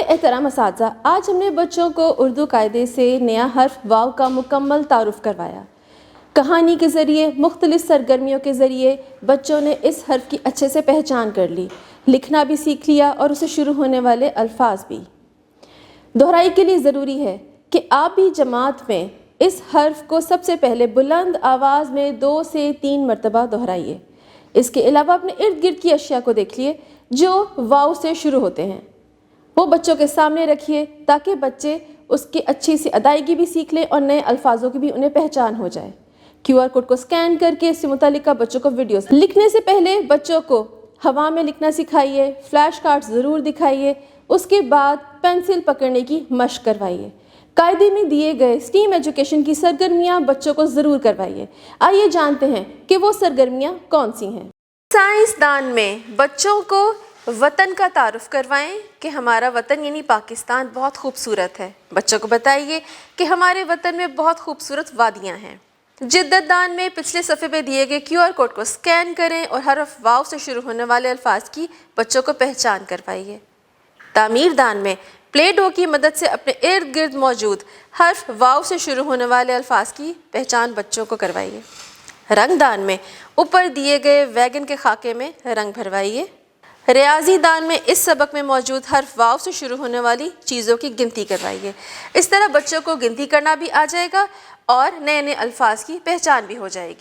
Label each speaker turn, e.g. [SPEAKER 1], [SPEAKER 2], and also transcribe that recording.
[SPEAKER 1] काबिल एहतराम असातिज़ा, आज हमने बच्चों को उर्दू कायदे से नया हर्फ वाव का मुकम्मल तारुफ़ करवाया। कहानी के ज़रिए, मुख्तलिफ़ सरगर्मियों के ज़रिए बच्चों ने इस हर्फ की अच्छे से पहचान कर ली, लिखना भी सीख लिया और उसे शुरू होने वाले अल्फाज भी। दोहराई के लिए ज़रूरी है कि आप भी जमात में इस हर्फ को सबसे पहले बुलंद आवाज़ में 2 से 3 मरतबा दोहराइए। इसके अलावा अपने इर्द गिर्द की अशिया को देखिए जो वाव से शुरू होते हैं, वो बच्चों के सामने रखिए ताकि बच्चे उसकी अच्छी सी अदायगी भी सीख लें और नए अल्फाजों की भी उन्हें पहचान हो जाए। QR कोड को स्कैन करके इससे मुतालिका बच्चों को वीडियोस लिखने से पहले बच्चों को हवा में लिखना सिखाइए, फ्लैश कार्ड्स ज़रूर दिखाइए, उसके बाद पेंसिल पकड़ने की मशक करवाइए। कायदे में दिए गए स्टीम एजुकेशन की सरगर्मियाँ बच्चों को ज़रूर करवाइए। आइए जानते हैं कि वो सरगर्मियाँ कौन सी हैं। साइंसदान में बच्चों को वतन का तारुफ करवाएं कि हमारा वतन यानी पाकिस्तान बहुत खूबसूरत है। बच्चों को बताइए कि हमारे वतन में बहुत खूबसूरत वादियाँ हैं। जिद्दतदान में पिछले सफ़े पे दिए गए QR कोड को स्कैन करें और हरफ वाव से शुरू होने वाले अल्फाज की बच्चों को पहचान करवाइए। तामीरदान में प्ले डो की मदद से अपने इर्द गिर्द मौजूद हर्फ वाव से शुरू होने वाले अल्फाज की पहचान बच्चों को करवाइए। रंगदान में ऊपर दिए गए वैगन के खाके में रंग भरवाइए। रियाजी दान में इस सबक में मौजूद हर्फ वाव से शुरू होने वाली चीज़ों की गिनती करवाइए। इस तरह बच्चों को गिनती करना भी आ जाएगा और नए नए अल्फाज की पहचान भी हो जाएगी।